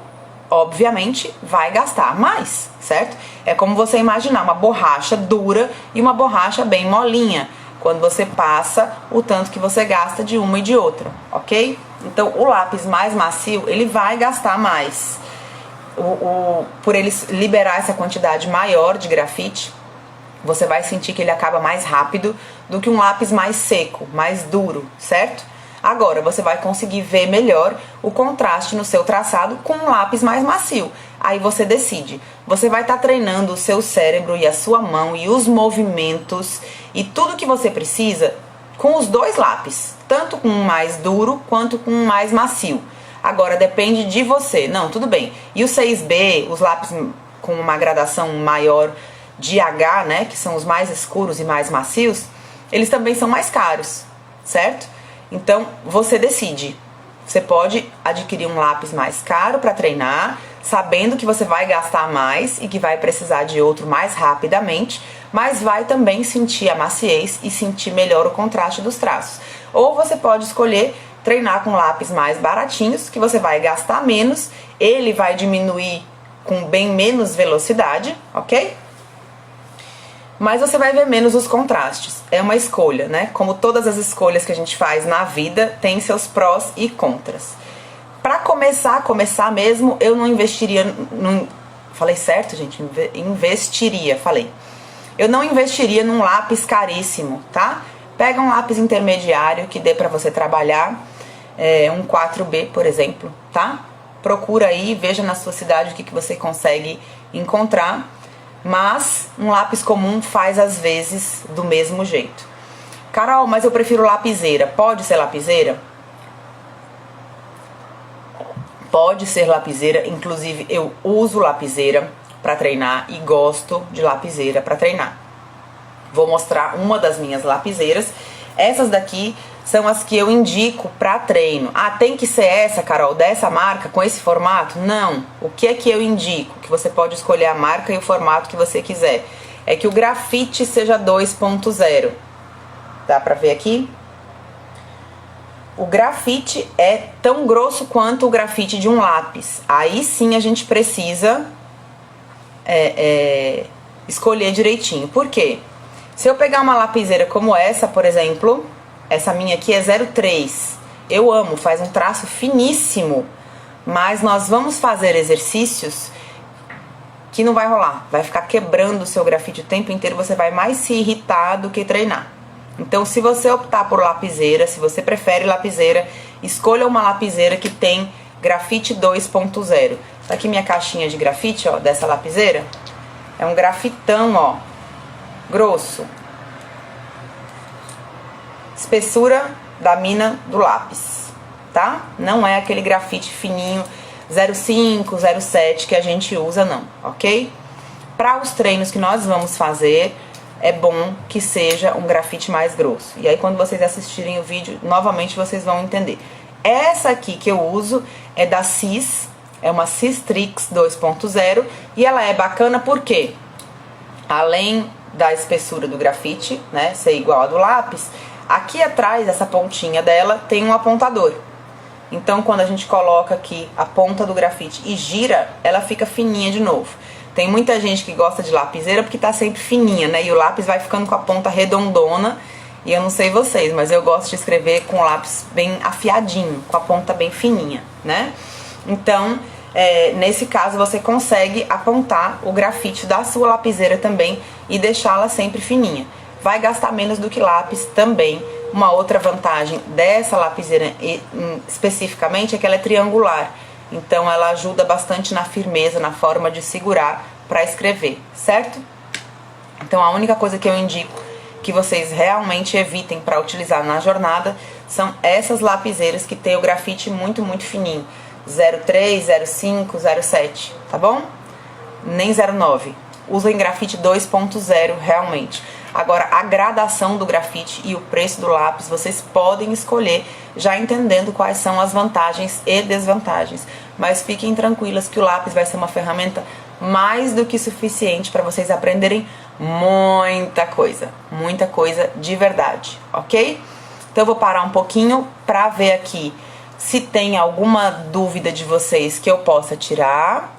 obviamente vai gastar mais, certo? É como você imaginar uma borracha dura e uma borracha bem molinha. Quando você passa o tanto que você gasta de uma e de outra, ok? Então o lápis mais macio, ele vai gastar mais. Por ele liberar essa quantidade maior de grafite, você vai sentir que ele acaba mais rápido do que um lápis mais seco, mais duro, certo? Agora, você vai conseguir ver melhor o contraste no seu traçado com um lápis mais macio. Aí você decide. Você vai estar treinando o seu cérebro e a sua mão e os movimentos e tudo que você precisa com os dois lápis. Tanto com um mais duro quanto com um mais macio. Agora, depende de você. Não, tudo bem. E o 6B, os lápis com uma gradação maior de H, né, que são os mais escuros e mais macios, eles também são mais caros, certo? Então, você decide. Você pode adquirir um lápis mais caro para treinar, sabendo que você vai gastar mais e que vai precisar de outro mais rapidamente, mas vai também sentir a maciez e sentir melhor o contraste dos traços. Ou você pode escolher treinar com lápis mais baratinhos, que você vai gastar menos, ele vai diminuir com bem menos velocidade, ok? Mas você vai ver menos os contrastes. É uma escolha, né? Como todas as escolhas que a gente faz na vida, tem seus prós e contras. Para começar mesmo, eu não investiria... Falei certo, gente? Investiria, falei. Eu não investiria num lápis caríssimo, tá? Pega um lápis intermediário que dê para você trabalhar, um 4B, por exemplo, tá? Procura aí, veja na sua cidade o que você consegue encontrar. mas um lápis comum faz às vezes do mesmo jeito. Carol, mas eu prefiro lapiseira. Pode ser lapiseira? Pode ser lapiseira, inclusive eu uso lapiseira para treinar e gosto de lapiseira para treinar. Vou mostrar uma das minhas lapiseiras. Essas daqui são as que eu indico para treino. Ah, tem que ser essa, Carol, dessa marca, com esse formato? Não. O que é que eu indico? Que você pode escolher a marca e o formato que você quiser. É que o grafite seja 2.0. Dá pra ver aqui? O grafite é tão grosso quanto o grafite de um lápis. Aí sim a gente precisa escolher direitinho. Por quê? Se eu pegar uma lapiseira como essa, por exemplo, essa minha aqui é 03. Eu amo, faz um traço finíssimo. Mas nós vamos fazer exercícios que não vai rolar. Vai ficar quebrando o seu grafite o tempo inteiro. Você vai mais se irritar do que treinar. Então, se você optar por lapiseira, se você prefere lapiseira, escolha uma lapiseira que tem grafite 2.0. Tá aqui minha caixinha de grafite, ó, dessa lapiseira. É um grafitão, ó, grosso. Espessura da mina do lápis, tá? Não é aquele grafite fininho 0,5, 0,7 que a gente usa, não, ok? Para os treinos que nós vamos fazer, é bom que seja um grafite mais grosso. E aí quando vocês assistirem o vídeo, novamente vocês vão entender. Essa aqui que eu uso é da Cis, é uma Cistrix 2.0 e ela é bacana porque, além da espessura do grafite, né, ser igual a do lápis, aqui atrás, essa pontinha dela, tem um apontador. Então quando a gente coloca aqui a ponta do grafite e gira, ela fica fininha de novo. Tem muita gente que gosta de lapiseira porque tá sempre fininha, né? E o lápis vai ficando com a ponta redondona. E eu não sei vocês, mas eu gosto de escrever com o lápis bem afiadinho, com a ponta bem fininha, né? Então, nesse caso, você consegue apontar o grafite da sua lapiseira também e deixá-la sempre fininha. Vai gastar menos do que lápis também. Uma outra vantagem dessa lapiseira especificamente é que ela é triangular. Então ela ajuda bastante na firmeza, na forma de segurar para escrever, certo? Então a única coisa que eu indico que vocês realmente evitem para utilizar na jornada são essas lapiseiras que tem o grafite muito, muito fininho. 0,3, 0,5, 0,7, tá bom? Nem 0,9. Usem grafite 2.0 realmente. Agora, a gradação do grafite e o preço do lápis, vocês podem escolher já entendendo quais são as vantagens e desvantagens. Mas fiquem tranquilas que o lápis vai ser uma ferramenta mais do que suficiente para vocês aprenderem muita coisa de verdade, ok? Então eu vou parar um pouquinho para ver aqui se tem alguma dúvida de vocês que eu possa tirar,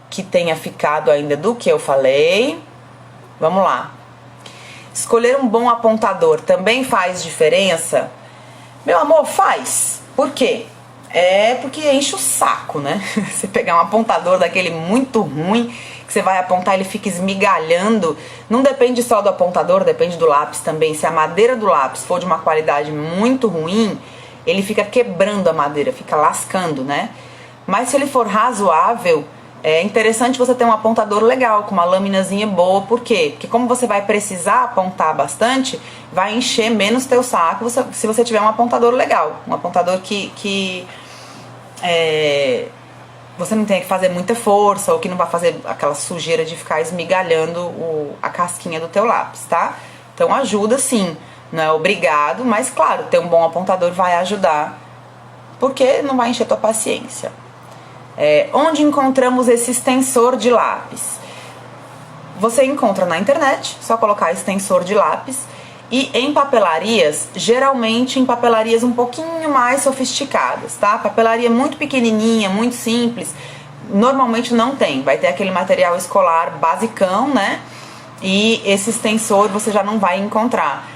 que tenha ficado ainda do que eu falei. Vamos lá. Escolher um bom apontador também faz diferença? Meu amor, faz. Por quê? É porque enche o saco, né? Você pegar um apontador daquele muito ruim, que você vai apontar, ele fica esmigalhando. Não depende só do apontador, depende do lápis também. Se a madeira do lápis for de uma qualidade muito ruim, ele fica quebrando a madeira, fica lascando, né? Mas se ele for razoável, é interessante você ter um apontador legal, com uma laminazinha boa. Por quê? Porque como você vai precisar apontar bastante, vai encher menos teu saco se você tiver um apontador legal. Um apontador que você não tem que fazer muita força, ou que não vai fazer aquela sujeira de ficar esmigalhando a casquinha do teu lápis, tá? Então ajuda sim, não é obrigado, mas claro, ter um bom apontador vai ajudar, porque não vai encher tua paciência. Onde encontramos esse extensor de lápis? Você encontra na internet, só colocar extensor de lápis. E em papelarias, geralmente em papelarias um pouquinho mais sofisticadas, tá? Papelaria muito pequenininha, muito simples, normalmente não tem. Vai ter aquele material escolar basicão, né? E esse extensor você já não vai encontrar.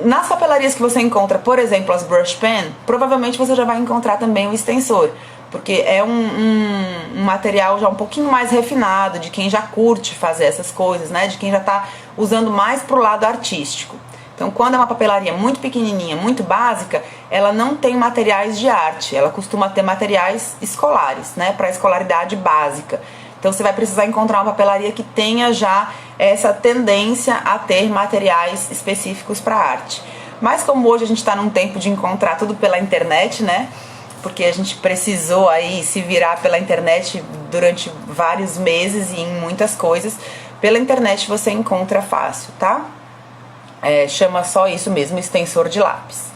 Nas papelarias que você encontra, por exemplo, as brush pen, provavelmente você já vai encontrar também o extensor. Porque é um material já um pouquinho mais refinado, de quem já curte fazer essas coisas, né? De quem já tá usando mais pro lado artístico. Então, quando é uma papelaria muito pequenininha, muito básica, ela não tem materiais de arte. Ela costuma ter materiais escolares, né? Para escolaridade básica. Então você vai precisar encontrar uma papelaria que tenha já essa tendência a ter materiais específicos para arte. Mas como hoje a gente está num tempo de encontrar tudo pela internet, né? Porque a gente precisou aí se virar pela internet durante vários meses e em muitas coisas. Pela internet você encontra fácil, tá? Chama só isso mesmo, extensor de lápis.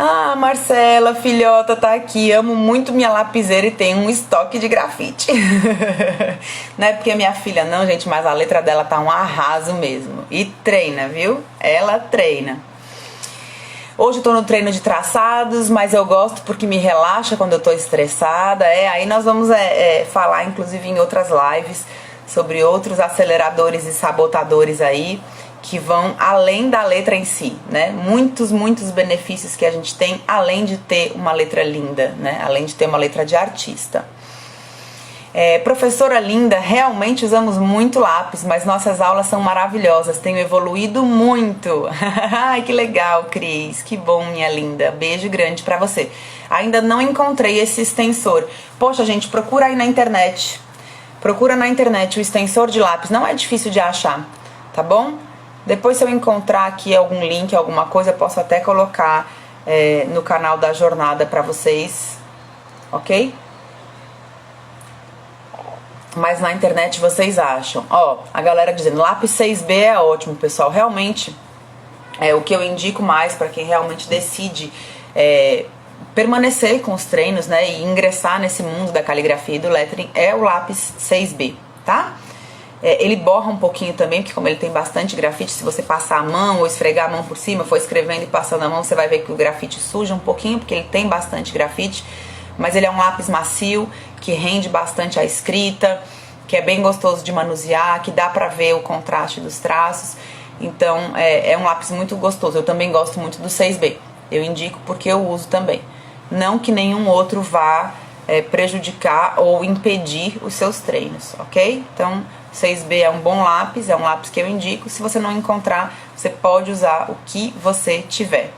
Ah, Marcela, filhota, tá aqui. Amo muito minha lapiseira e tem um estoque de grafite. Não é porque é minha filha não, gente, mas a letra dela tá um arraso mesmo. E treina, viu? Ela treina. Hoje eu tô no treino de traçados, mas eu gosto porque me relaxa quando eu tô estressada. Aí nós vamos falar, inclusive, em outras lives sobre outros aceleradores e sabotadores aí, que vão além da letra em si, né? Muitos benefícios que a gente tem, além de ter uma letra linda, né? Além de ter uma letra de artista. Professora linda, realmente usamos muito lápis, mas nossas aulas são maravilhosas, tenho evoluído muito. Ai, que legal, Cris, que bom, minha linda. Beijo grande pra você. Ainda não encontrei esse extensor. Poxa, gente, procura aí na internet. Procura na internet o extensor de lápis, não é difícil de achar, tá bom? Depois, se eu encontrar aqui algum link, alguma coisa, eu posso até colocar no canal da jornada pra vocês, ok? Mas na internet vocês acham. Ó, a galera dizendo, lápis 6B é ótimo, pessoal. Realmente, o que eu indico mais pra quem realmente decide permanecer com os treinos, né, e ingressar nesse mundo da caligrafia e do lettering é o lápis 6B, tá? Ele borra um pouquinho também, porque como ele tem bastante grafite, se você passar a mão ou esfregar a mão por cima, for escrevendo e passando a mão, você vai ver que o grafite suja um pouquinho, porque ele tem bastante grafite, mas ele é um lápis macio, que rende bastante a escrita, que é bem gostoso de manusear, que dá pra ver o contraste dos traços, então é um lápis muito gostoso. Eu também gosto muito do 6B, eu indico porque eu uso também. Não que nenhum outro vá prejudicar ou impedir os seus treinos, ok? Então, 6B é um bom lápis, é um lápis que eu indico. Se você não encontrar, você pode usar o que você tiver.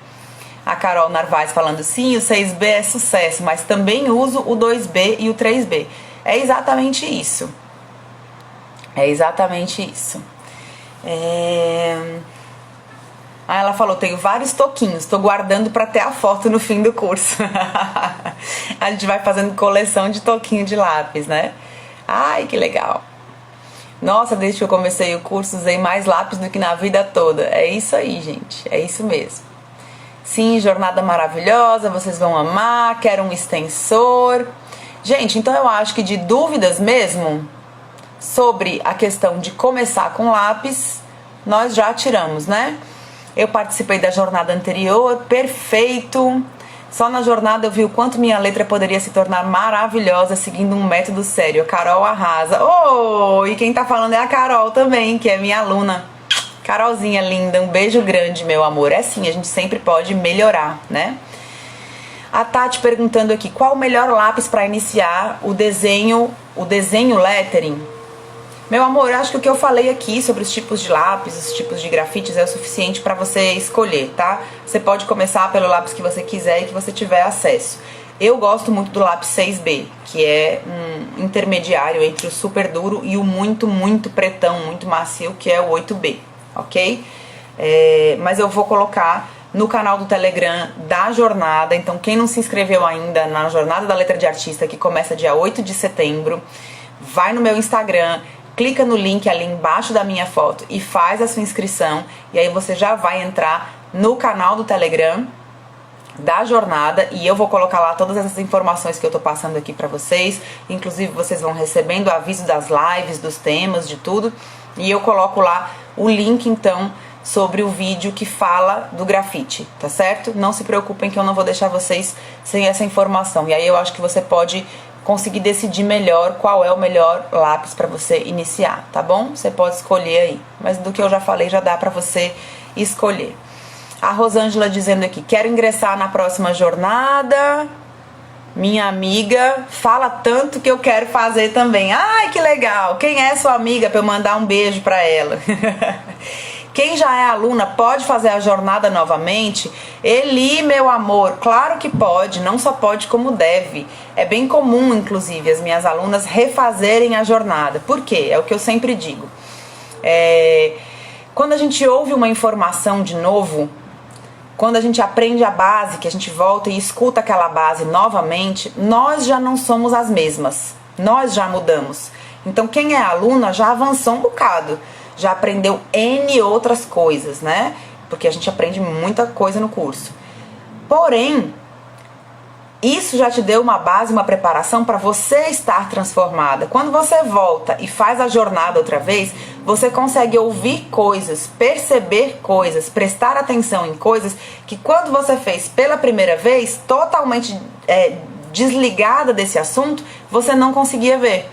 A Carol Narvaez falando, sim, o 6B é sucesso, mas também uso o 2B e o 3B. É exatamente isso. É exatamente isso. Ela falou, tenho vários toquinhos, tô guardando pra ter a foto no fim do curso. A gente vai fazendo coleção de toquinho de lápis, né? Ai, que legal. Nossa, desde que eu comecei o curso, usei mais lápis do que na vida toda. É isso aí, gente, é isso mesmo. Sim, jornada maravilhosa, vocês vão amar, quero um extensor. Gente, então eu acho que de dúvidas mesmo sobre a questão de começar com lápis, nós já tiramos, né? Eu participei da jornada anterior, perfeito. Só na jornada eu vi o quanto minha letra poderia se tornar maravilhosa seguindo um método sério. A Carol arrasa. Oh, e quem tá falando é a Carol também, que é minha aluna. Carolzinha linda, um beijo grande, meu amor. É sim, a gente sempre pode melhorar, né? A Tati perguntando aqui, qual o melhor lápis para iniciar o desenho lettering? Meu amor, eu acho que o que eu falei aqui sobre os tipos de lápis, os tipos de grafites é o suficiente para você escolher, tá? Você pode começar pelo lápis que você quiser e que você tiver acesso. Eu gosto muito do lápis 6B, que é um intermediário entre o super duro e o muito pretão, muito macio, que é o 8B, ok? Mas eu vou colocar no canal do Telegram da jornada, então quem não se inscreveu ainda na jornada da letra de artista, que começa dia 8 de setembro, vai no meu Instagram, clica no link ali embaixo da minha foto e faz a sua inscrição, e aí você já vai entrar no canal do Telegram da jornada, e eu vou colocar lá todas essas informações que eu tô passando aqui pra vocês, inclusive vocês vão recebendo aviso das lives, dos temas, de tudo, e eu coloco lá o link então sobre o vídeo que fala do grafite, tá certo? Não se preocupem que eu não vou deixar vocês sem essa informação, e aí eu acho que você pode conseguir decidir melhor qual é o melhor lápis para você iniciar, tá bom? Você pode escolher aí, mas do que eu já falei já dá para você escolher. A Rosângela dizendo aqui, quero ingressar na próxima jornada, minha amiga fala tanto que eu quero fazer também. Ai, que legal! Quem é sua amiga para eu mandar um beijo para ela? Quem já é aluna pode fazer a jornada novamente? Eli, meu amor, claro que pode, não só pode como deve. É bem comum, inclusive, as minhas alunas refazerem a jornada. Por quê? É o que eu sempre digo. Quando a gente ouve uma informação de novo, quando a gente aprende a base, que a gente volta e escuta aquela base novamente, nós já não somos as mesmas. Nós já mudamos. Então, quem é aluna já avançou um bocado. Já aprendeu N outras coisas, né? Porque a gente aprende muita coisa no curso. Porém, isso já te deu uma base, uma preparação para você estar transformada. Quando você volta e faz a jornada outra vez, você consegue ouvir coisas, perceber coisas, prestar atenção em coisas que quando você fez pela primeira vez, totalmente desligada desse assunto, você não conseguia ver.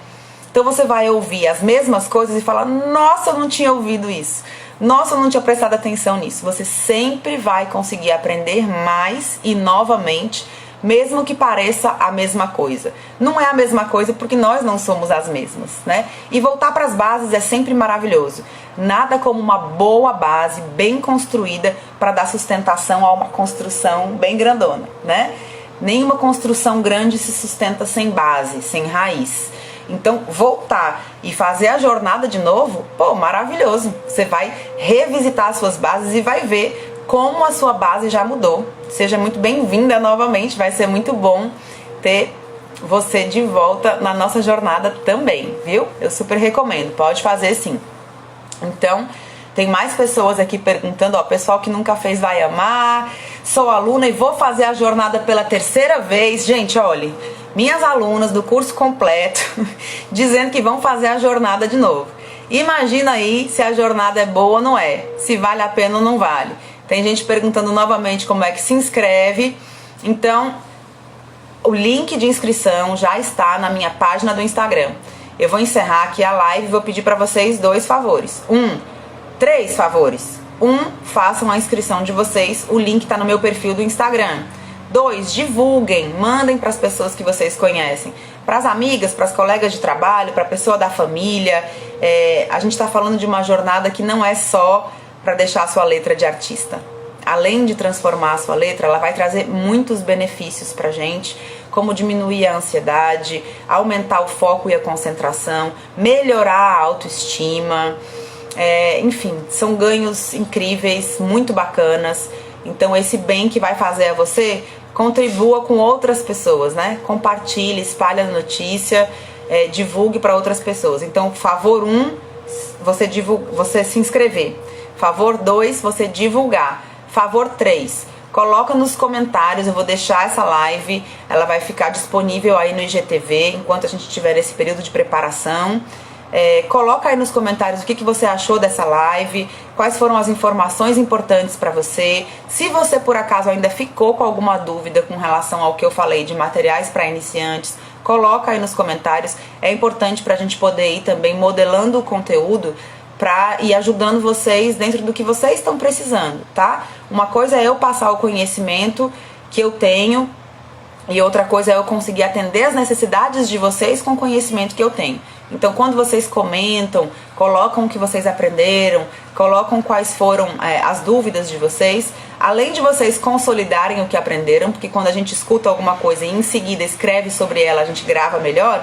Então você vai ouvir as mesmas coisas e falar, nossa, eu não tinha ouvido isso. Nossa, eu não tinha prestado atenção nisso. Você sempre vai conseguir aprender mais e novamente, mesmo que pareça a mesma coisa. Não é a mesma coisa porque nós não somos as mesmas, né? E voltar para as bases é sempre maravilhoso. Nada como uma boa base, bem construída, para dar sustentação a uma construção bem grandona, né? Nenhuma construção grande se sustenta sem base, sem raiz. Então, voltar e fazer a jornada de novo, pô, maravilhoso. Você vai revisitar as suas bases e vai ver como a sua base já mudou. Seja muito bem-vinda novamente, vai ser muito bom ter você de volta na nossa jornada também, viu? Eu super recomendo, pode fazer sim. Então, tem mais pessoas aqui perguntando, ó, pessoal que nunca fez vai amar, sou aluna e vou fazer a jornada pela terceira vez. Gente, olha, minhas alunas do curso completo dizendo que vão fazer a jornada de novo. Imagina aí se a jornada é boa ou não é, se vale a pena ou não vale. Tem gente perguntando novamente como é que se inscreve. Então, o link de inscrição já está na minha página do Instagram. Eu vou encerrar aqui a live e vou pedir para vocês 2 favores. 3 favores. 1, façam a inscrição de vocês. O link está no meu perfil do Instagram. 2, divulguem, mandem para as pessoas que vocês conhecem, para as amigas, para as colegas de trabalho, para a pessoa da família. A gente está falando de uma jornada que não é só para deixar a sua letra de artista. Além de transformar a sua letra, ela vai trazer muitos benefícios pra gente, como diminuir a ansiedade, aumentar o foco e a concentração, melhorar a autoestima, enfim, são ganhos incríveis, muito bacanas. Então esse bem que vai fazer a você, contribua com outras pessoas, né? Compartilhe, espalhe a notícia, divulgue para outras pessoas. Então, favor 1, você se inscrever. Favor 2, você divulgar. Favor 3, coloca nos comentários, eu vou deixar essa live, ela vai ficar disponível aí no IGTV, enquanto a gente tiver esse período de preparação. Coloca aí nos comentários o que você achou dessa live, quais foram as informações importantes para você. Se você por acaso ainda ficou com alguma dúvida com relação ao que eu falei de materiais para iniciantes, coloca aí nos comentários. É importante para a gente poder ir também modelando o conteúdo para ir ajudando vocês dentro do que vocês estão precisando, tá? Uma coisa é eu passar o conhecimento que eu tenho e outra coisa é eu conseguir atender as necessidades de vocês com o conhecimento que eu tenho. Então, quando vocês comentam, colocam o que vocês aprenderam, colocam quais foram as dúvidas de vocês, além de vocês consolidarem o que aprenderam, porque quando a gente escuta alguma coisa e em seguida escreve sobre ela, a gente grava melhor,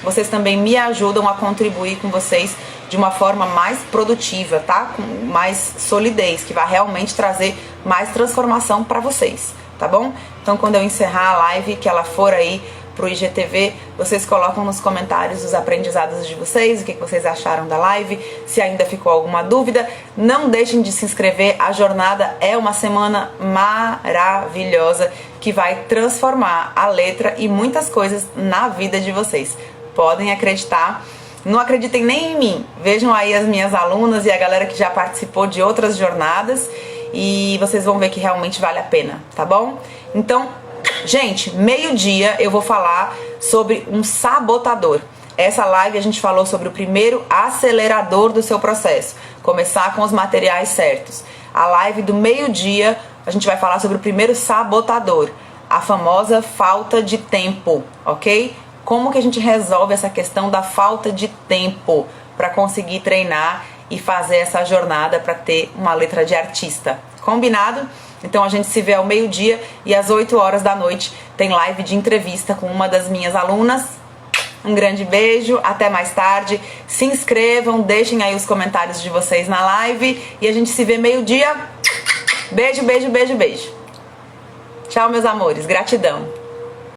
vocês também me ajudam a contribuir com vocês de uma forma mais produtiva, tá? Com mais solidez, que vai realmente trazer mais transformação para vocês, tá bom? Então, quando eu encerrar a live, que ela for aí pro IGTV, vocês colocam nos comentários os aprendizados de vocês, o que vocês acharam da live, se ainda ficou alguma dúvida. Não deixem de se inscrever, a jornada é uma semana maravilhosa que vai transformar a letra e muitas coisas na vida de vocês. Podem acreditar. Não acreditem nem em mim, vejam aí as minhas alunas e a galera que já participou de outras jornadas e vocês vão ver que realmente vale a pena, tá bom? Então, gente, 12h eu vou falar sobre um sabotador. Essa live a gente falou sobre o primeiro acelerador do seu processo, começar com os materiais certos. A live do 12h a gente vai falar sobre o primeiro sabotador, a famosa falta de tempo, ok? Como que a gente resolve essa questão da falta de tempo para conseguir treinar e fazer essa jornada para ter uma letra de artista. Combinado? Então a gente se vê ao meio-dia e às 8 horas da noite tem live de entrevista com uma das minhas alunas. Um grande beijo, até mais tarde. Se inscrevam, deixem aí os comentários de vocês na live e a gente se vê meio-dia. Beijo, beijo, beijo, beijo. Tchau, meus amores. Gratidão.